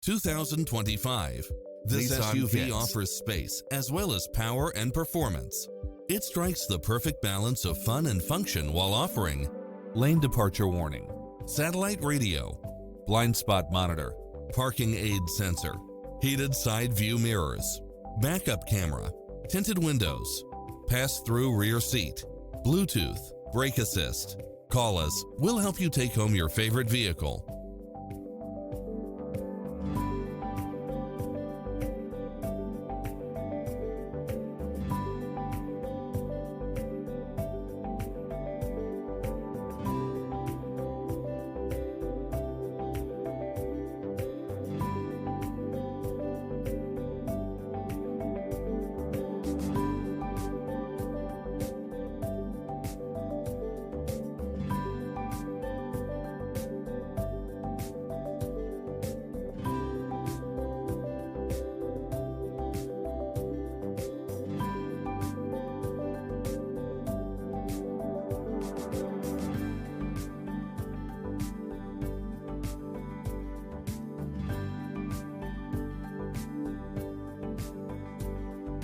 2025. This Nissan SUV Kicks. offers space as well as power and performance. It strikes the perfect balance of fun and function while offering lane departure warning, satellite radio, blind spot monitor, parking aid sensor, heated side view mirrors, backup camera, tinted windows, pass-through rear seat, Bluetooth, brake assist. Call us. We'll help you take home your favorite vehicle.